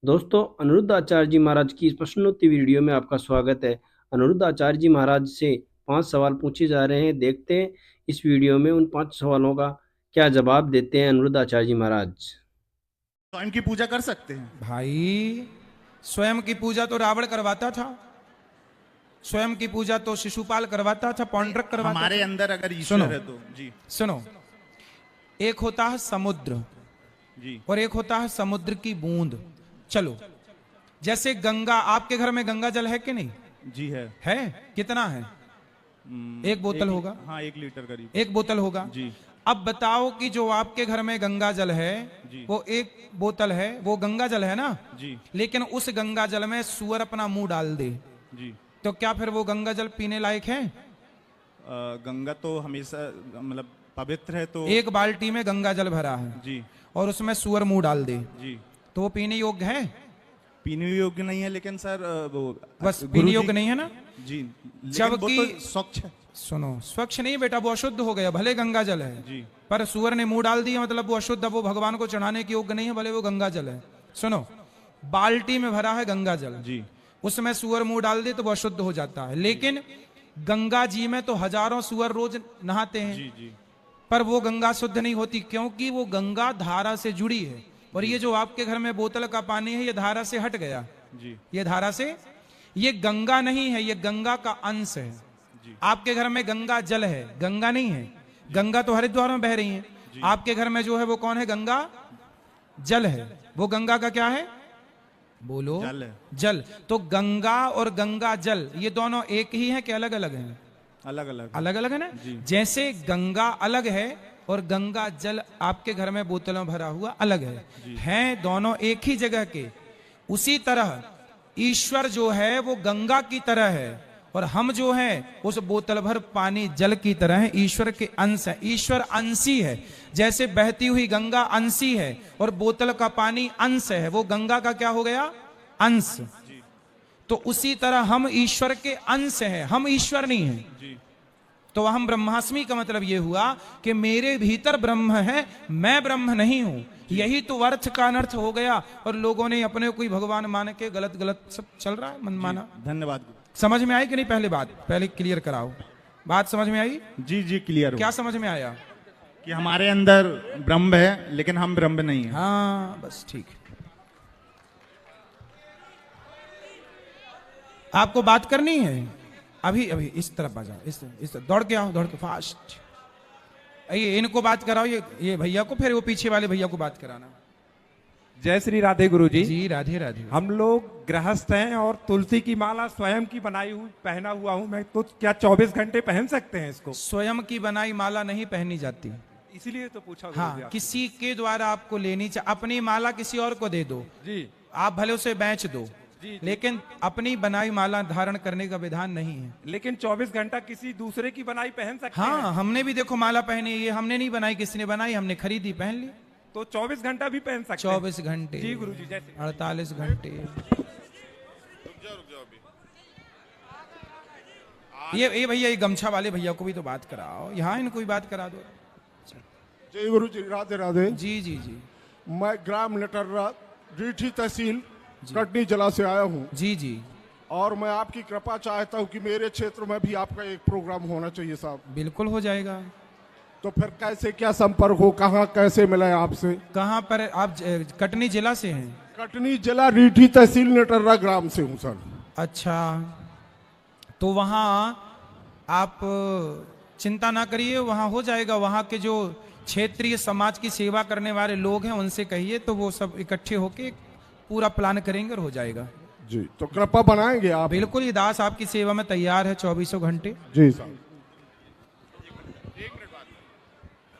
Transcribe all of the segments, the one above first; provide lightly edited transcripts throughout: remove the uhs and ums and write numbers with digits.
दोस्तों, अनिरुद्ध आचार्य जी महाराज की इस प्रश्नोत्तरी वीडियो में आपका स्वागत है। अनिरुद्ध आचार्य जी महाराज से 5 सवाल पूछे जा रहे हैं। देखते हैं इस वीडियो में उन 5 सवालों का क्या जवाब देते हैं अनिरुद्ध आचार्य जी महाराज। स्वयं की पूजा कर सकते हैं? भाई, स्वयं की पूजा तो रावण करवाता था। स्वयं की पूजा तो शिशुपाल करवाता था, पौंड्रक करवाता हमारे था। अंदर अगर ईश्वर सुनो, है तो जी सुनो, एक होता है समुद्र जी और एक होता है समुद्र की बूंद। चलो, जैसे गंगा, आपके घर में गंगा जल है कि नहीं? जी है? कितना है? एक बोतल होगा। हाँ, 1 लीटर करीब। एक बोतल होगा। जी अब बताओ कि जो आपके घर में गंगा जल है जी वो एक बोतल है, वो गंगा जल है ना? जी लेकिन उस गंगा जल में सुअर अपना मुंह डाल दे, जी तो क्या फिर वो गंगा जल पीने लायक है? गंगा तो हमेशा मतलब पवित्र है, तो एक बाल्टी में गंगा जल भरा है जी और उसमें सुअर मुंह डाल दे, जी तो वो पीने योग्य है? पीने योग्य नहीं है, लेकिन सर वो बस गुरु पीने जी- योग्य नहीं है ना? जी, लेकिन जबकि वो तो स्वच्छ है। सुनो, स्वच्छ नहीं बेटा, वो अशुद्ध हो गया। भले गंगा जल है जी पर सुअर ने मुंह डाल दिया, मतलब वो अशुद्ध, वो भगवान को चढ़ाने के योग्य नहीं है, भले वो गंगा जल है। सुनो, बाल्टी में भरा है गंगा जल, जी उसमें सुअर मुंह डाल दे तो वो अशुद्ध हो जाता है। लेकिन गंगा जी में तो हजारों सुअर रोज नहाते हैं, जी जी पर वो गंगा शुद्ध नहीं होती, क्योंकि वो गंगा धारा से जुड़ी है। और ये जो आपके घर में बोतल का पानी है, ये धारा से हट गया, जी ये धारा से, ये गंगा नहीं है, ये गंगा का अंश है। जी आपके घर में गंगा जल है, गंगा नहीं है। गंगा तो हरिद्वार में बह रही है, आपके घर में जो है वो कौन है? गंगा जल है। वो गंगा का क्या है? बोलो। जल है। जल। तो गंगा और गंगा जल ये दोनों एक ही हैं कि अलग अलग हैं? अलग अलग अलग अलग है ना? जी। जैसे गंगा अलग है और गंगा जल आपके घर में बोतलों भरा हुआ अलग है, हैं दोनों एक ही जगह के। उसी तरह ईश्वर जो है वो गंगा की तरह है और हम जो हैं उस बोतल भर पानी जल की तरह है, ईश्वर के अंश है। ईश्वर अंशी है, जैसे बहती हुई गंगा अंशी है और बोतल का पानी अंश है, वो गंगा का क्या हो गया? अंश। तो उसी तरह हम ईश्वर के अंश हैं, हम ईश्वर नहीं हैं। जी तो हम ब्रह्मास्मि का मतलब ये हुआ कि मेरे भीतर ब्रह्म है, मैं ब्रह्म नहीं हूं। यही तो अर्थ का अनर्थ हो गया और लोगों ने अपने को ही भगवान मान के गलत गलत सब चल रहा है, मनमाना। धन्यवाद गुरु। समझ में आई कि नहीं? पहले बात पहले क्लियर कराओ। बात समझ में आई? जी जी, क्लियर क्या हो समझ में आया? कि हमारे अंदर ब्रह्म है, लेकिन हम ब्रह्म नहीं है। हाँ, बस ठीक है। आपको बात करनी है? अभी अभी इस तरफ आ जाओ, इस तरफ दौड़ के आओ, दौड़ के फास्ट। ये इनको बात कराओ, ये भैया को, फिर वो पीछे वाले भैया को बात कराना। जय श्री राधे गुरु जी। जी राधे राधे। हम लोग गृहस्थ हैं और तुलसी की माला स्वयं की बनाई हुई पहना हुआ हूँ मैं, तो क्या 24 घंटे पहन सकते हैं इसको? स्वयं की बनाई माला नहीं पहनी जाती। इसीलिए तो पूछा गुरु जी हाँ, आपसे। किसी के द्वारा आपको लेनी चाहिए। अपनी माला किसी और को दे दो, जी आप भले उसे बेच दो, जी। लेकिन अपनी बनाई माला धारण करने का विधान नहीं है। लेकिन 24 घंटा किसी दूसरे की बनाई पहन सकते हैं? हाँ, हमने भी देखो माला पहनी, ये हमने नहीं बनाई, किसी ने बनाई, हमने खरीदी, पहन ली। तो 24 घंटा भी पहन सकते हैं? 24 घंटे जी गुरु जी, जैसे 48 घंटे। ये भैया, ये गमछा वाले भैया को भी तो बात कराओ, यहाँ इनको भी बात करा दो। जय गुरु जी, राधे राधे। जी जी जी मैं ग्राम नटर्रा, रीठी तहसील, कटनी जिला से आया हूँ जी जी। और मैं आपकी कृपा चाहता हूँ कि मेरे क्षेत्र में भी आपका एक प्रोग्राम होना चाहिए साहब। बिल्कुल हो जाएगा। तो फिर कैसे क्या संपर्क हो, कहाँ कैसे मिले आपसे? कहाँ पर आप? कटनी जिला से हैं? कटनी जिला, रीठी तहसील, नटर्रा ग्राम से हूँ सर। अच्छा, तो वहाँ आप चिंता ना करिए, वहाँ हो जाएगा। वहाँ के जो क्षेत्रीय समाज की सेवा करने वाले लोग हैं उनसे कहिए, तो वो सब इकट्ठे होके पूरा प्लान करेंगे और हो जाएगा। जी, तो कृपा बनाएंगे आप? बिल्कुल, ये दास आपकी सेवा में तैयार है 24 घंटे। जी साहब।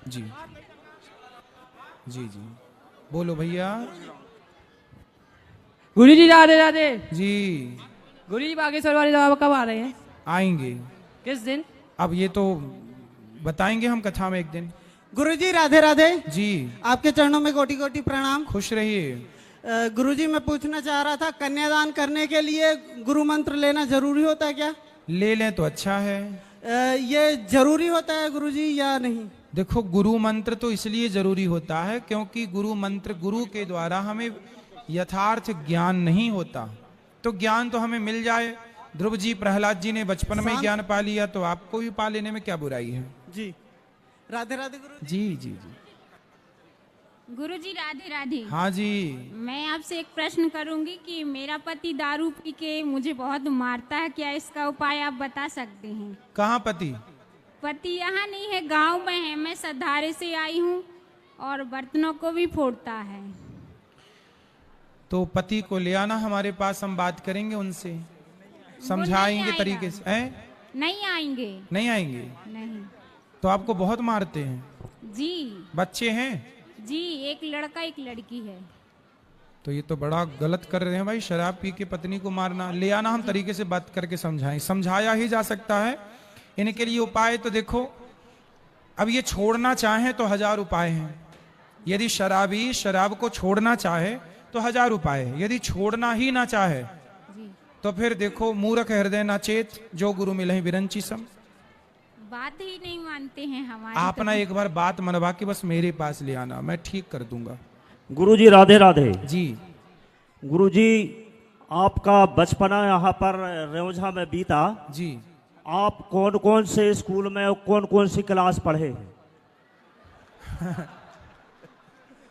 जी जी जी, बोलो भैया। गुरु जी राधे राधे। जी, गुरु जी बागेश्वर वाले बाबा कब आ रहे हैं? आएंगे। किस दिन? अब ये तो बताएंगे हम कथा में एक दिन। गुरु जी राधे राधे। जी, आपके चरणों में कोटि कोटि प्रणाम। खुश रहिए। गुरु जी, मैं पूछना चाह रहा था, कन्यादान करने के लिए गुरु मंत्र लेना जरूरी होता है क्या? ले लें तो अच्छा है। ये जरूरी होता है गुरु जी या नहीं? देखो, गुरु मंत्र तो इसलिए जरूरी होता है क्योंकि गुरु मंत्र, गुरु के द्वारा हमें यथार्थ ज्ञान नहीं होता। तो ज्ञान तो हमें मिल जाए। ध्रुव जी, प्रहलाद जी ने बचपन में ज्ञान पा लिया, तो आपको भी पा लेने में क्या बुराई है? जी राधे राधे गुरु जी जी जी। गुरुजी राधे राधे। हाँ जी। मैं आपसे एक प्रश्न करूंगी कि मेरा पति दारू पी के मुझे बहुत मारता है, क्या इसका उपाय आप बता सकते हैं? कहाँ पति? पति यहाँ नहीं है, गांव में है। मैं सधारे से आई हूँ और बर्तनों को भी फोड़ता है। तो पति को ले आना हमारे पास, हम बात करेंगे उनसे, समझाएंगे तरीके से। हैं? नहीं आएंगे। नहीं आएंगे? नहीं। तो आपको बहुत मारते हैं? जी। बच्चे हैं? जी, एक लड़का एक लड़की है। तो ये तो बड़ा गलत कर रहे हैं भाई, शराब पी के पत्नी को मारना। ले आना, हम तरीके से बात करके समझाएं। समझाया ही जा सकता है। इनके लिए उपाय तो देखो, अब ये छोड़ना चाहे तो 1000 उपाय हैं। यदि शराबी शराब को छोड़ना चाहे तो 1000 उपाय है। यदि छोड़ना ही ना चाहे तो फिर देखो, मूर्ख हृदय ना चेत, जो गुरु मिले विरंची सम। बात ही नहीं मानते हैं हमारी। आप ना एक बार बात मनवा के बस मेरे पास ले आना, मैं ठीक कर दूंगा। गुरुजी राधे राधे। जी गुरुजी, आपका बचपना यहाँ पर रेवझा में बीता। जी। आप कौन कौन से स्कूल में और कौन कौन सी क्लास पढ़े हैं?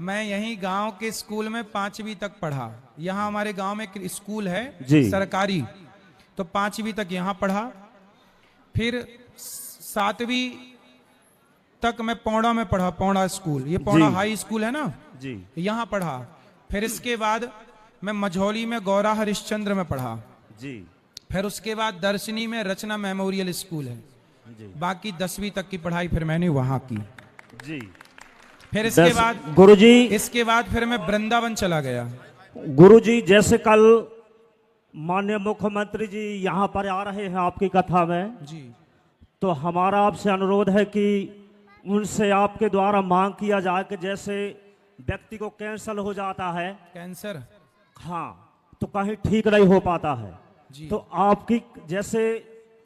मैं यहीं गांव के स्कूल में 5वीं तक पढ़ा। यहाँ हमारे गांव में एक स्कूल है जी। सरकारी, तो 5वीं तक यहाँ पढ़ा। फिर 7वीं तक मैं पौड़ा में पढ़ा, पौड़ा स्कूल, ये पौड़ा हाई स्कूल है ना जी, यहाँ पढ़ा। फिर इसके बाद मैं मझौली में गौरा हरिश्चंद्र में पढ़ा जी। फिर उसके बाद दर्शनी में रचना मेमोरियल स्कूल है जी। बाकी 10वीं तक की पढ़ाई फिर मैंने वहां की जी। फिर इसके बाद गुरुजी, इसके बाद फिर मैं वृंदावन चला गया। गुरुजी, जैसे कल माननीय मुख्यमंत्री जी यहाँ पर आ रहे हैं आपकी कथा में जी, तो हमारा आपसे अनुरोध है कि उनसे आपके द्वारा मांग किया जाए कि जैसे व्यक्ति को कैंसर हो जाता है, कैंसर, हाँ, तो कहीं ठीक नहीं हो पाता है जी। तो आपकी जैसे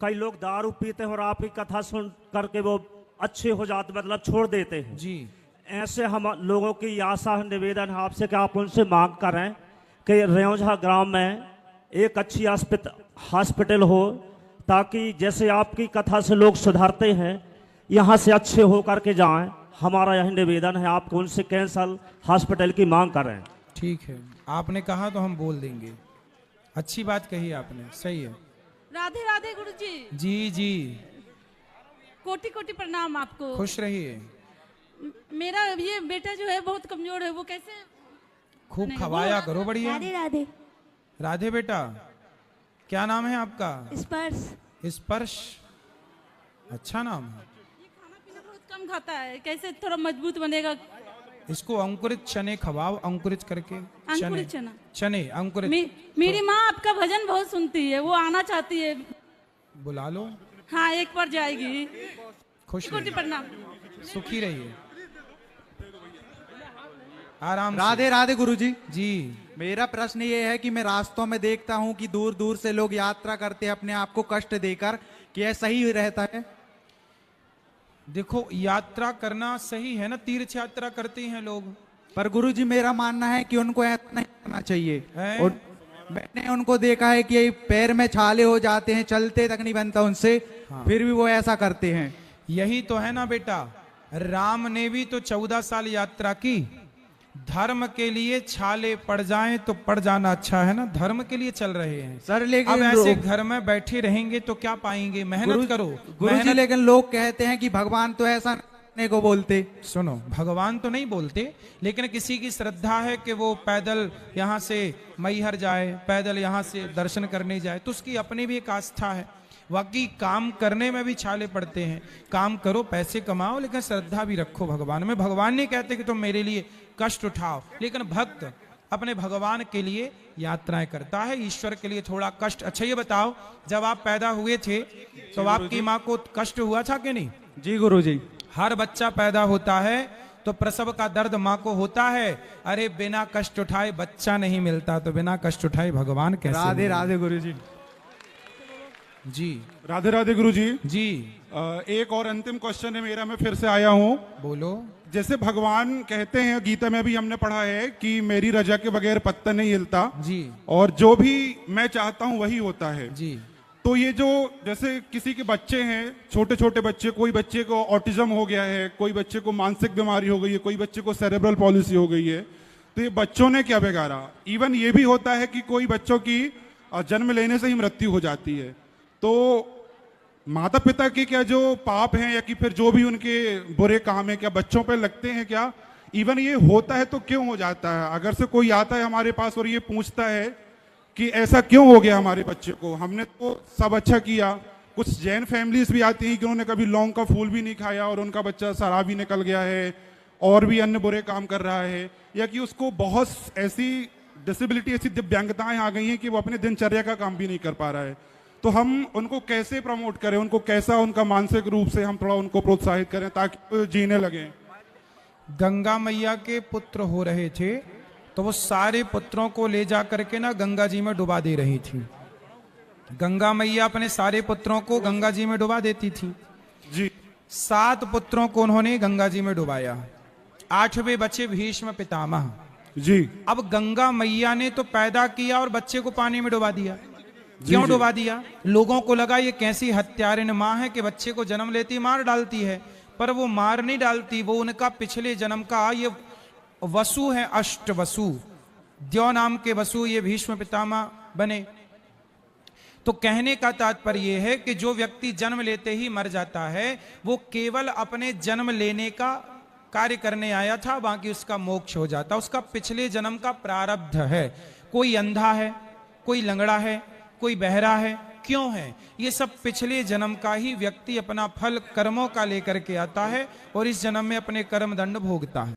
कई लोग दारू पीते हैं और आपकी कथा सुन करके वो अच्छे हो जाते, मतलब छोड़ देते हैं जी। ऐसे हम लोगों की आशा निवेदन है आपसे कि आप उनसे मांग करें कि रेवझा ग्राम में एक अच्छी हॉस्पिटल हो, ताकि जैसे आपकी कथा से लोग सुधरते हैं यहाँ से अच्छे हो करके जाएं। हमारा यही निवेदन है, आपको उनसे कैंसर हॉस्पिटल की मांग करें। ठीक है, आपने कहा तो हम बोल देंगे। अच्छी बात कही आपने, सही है। राधे राधे गुरुजी। जी जी, कोटि कोटि प्रणाम आपको। खुश रहिए। मेरा ये बेटा जो है बहुत कमजोर है, वो कैसे? खूब खवाया करो, बढ़िया। राधे राधे। राधे बेटा, क्या नाम है आपका? स्पर्श। स्पर्श, अच्छा नाम है। ये खाना पीना बहुत कम खाता है, कैसे थोड़ा मजबूत बनेगा? इसको अंकुरित चने खवाओ, अंकुरित करके। अंकुरित चना? चने अंकुरित। मेरी माँ आपका भजन बहुत सुनती है, वो आना चाहती है। बुला लो। हाँ, एक बार जाएगी। खुश कोटि रहिए, प्रणाम। सुखी रहिए, आराम से। राधे राधे गुरुजी। जी। मेरा प्रश्न ये है कि मैं रास्तों में देखता हूँ कि दूर दूर से लोग यात्रा करते हैं अपने आप को कष्ट देकर, कि यह सही रहता है? देखो, यात्रा करना सही है ना, तीर्थ यात्रा करते हैं लोग। पर गुरुजी, मेरा मानना है कि उनको ऐसा नहीं करना चाहिए। है? और मैंने उनको देखा है कि पैर में छाले हो जाते हैं, चलते तक नहीं बनता उनसे, फिर भी वो ऐसा करते हैं। यही तो है ना बेटा, राम ने भी तो 14 साल यात्रा की। धर्म के लिए छाले पड़ जाएं तो पड़ जाना अच्छा है ना, धर्म के लिए चल रहे हैं सर। लेकिन अब ऐसे घर में बैठे रहेंगे तो क्या पाएंगे? मेहनत करो गुरुजी। लेकिन लोग कहते हैं कि भगवान तो ऐसा करने को बोलते। सुनो, भगवान तो नहीं बोलते, लेकिन किसी की श्रद्धा है कि वो पैदल यहाँ से मैहर जाए, पैदल यहाँ से दर्शन करने जाए, तो उसकी अपनी भी एक आस्था है। बाकी काम करने में भी छाले पड़ते हैं। काम करो, पैसे कमाओ, लेकिन श्रद्धा भी रखो भगवान में। भगवान नहीं कहते कि तुम मेरे लिए कष्ट उठाओ, लेकिन भक्त अपने भगवान के लिए यात्राएं करता है, ईश्वर के लिए थोड़ा कष्ट। अच्छा ये बताओ, जब आप पैदा हुए थे तो आपकी माँ को कष्ट हुआ था कि नहीं? जी गुरुजी। हर बच्चा पैदा होता है तो प्रसव का दर्द माँ को होता है। अरे बिना कष्ट उठाए बच्चा नहीं मिलता, तो बिना कष्ट उठाए भगवान कैसे? राधे राधे गुरुजी। जी राधे राधे गुरु जी। जी एक और अंतिम क्वेश्चन है मेरा, मैं फिर से आया हूँ। बोलो। जैसे भगवान कहते हैं, गीता में भी हमने पढ़ा है कि मेरी रजा के बगैर पत्ता नहीं हिलता जी। और जो भी मैं चाहता हूँ वही होता है जी। तो ये जो जैसे किसी के बच्चे हैं, छोटे छोटे बच्चे, कोई बच्चे को ऑटिज्म हो गया है, कोई बच्चे को मानसिक बीमारी हो गई है, कोई बच्चे को सेरेब्रल पॉलिसी हो गई है, तो ये बच्चों ने क्या बिगाड़ा। इवन ये भी होता है कि कोई बच्चों की जन्म लेने से ही मृत्यु हो जाती है। तो माता पिता के क्या जो पाप हैं या कि फिर जो भी उनके बुरे काम है, क्या बच्चों पे लगते हैं क्या? इवन ये होता है तो क्यों हो जाता है? अगर से कोई आता है हमारे पास और ये पूछता है कि ऐसा क्यों हो गया हमारे बच्चे को, हमने तो सब अच्छा किया। कुछ जैन फैमिलीज भी आती हैं कि उन्होंने कभी लौंग का फूल भी नहीं खाया और उनका बच्चा शराबी निकल गया है और भी अन्य बुरे काम कर रहा है, या कि उसको बहुत ऐसी डिसेबिलिटी, ऐसी दिव्यांगताएं आ गई हैं कि वो अपने दिनचर्या का काम भी नहीं कर पा रहा है। तो हम उनको कैसे प्रमोट करें, उनको कैसा उनका मानसिक रूप से हम थोड़ा उनको प्रोत्साहित करें ताकि वो जीने लगे? गंगा मैया के पुत्र हो रहे थे तो वो सारे पुत्रों को ले जा करके ना गंगा जी में डुबा दे रही थी। गंगा मैया अपने सारे पुत्रों को गंगा जी में डुबा देती थी जी। 7 पुत्रों को उन्होंने गंगा जी में डुबाया, 8वें बचे भीष्म पितामह जी। अब गंगा मैया ने तो पैदा किया और बच्चे को पानी में डुबा दिया। क्यों डुबा दिया? लोगों को लगा ये कैसी हत्यारिन माँ है कि बच्चे को जन्म लेती मार डालती है, पर वो मार नहीं डालती, वो उनका पिछले जन्म का ये वसु है, अष्ट वसु, द्यौ नाम के वसु ये भीष्म पितामह बने। तो कहने का तात्पर्य यह है कि जो व्यक्ति जन्म लेते ही मर जाता है वो केवल अपने जन्म लेने का कार्य करने आया था, बाकी उसका मोक्ष हो जाता, उसका पिछले जन्म का प्रारब्ध है। कोई अंधा है, कोई लंगड़ा है, कोई बहरा है, क्यों है? ये सब पिछले जन्म का ही व्यक्ति अपना फल कर्मों का लेकर के आता है और इस जन्म में अपने कर्म दंड भोगता है।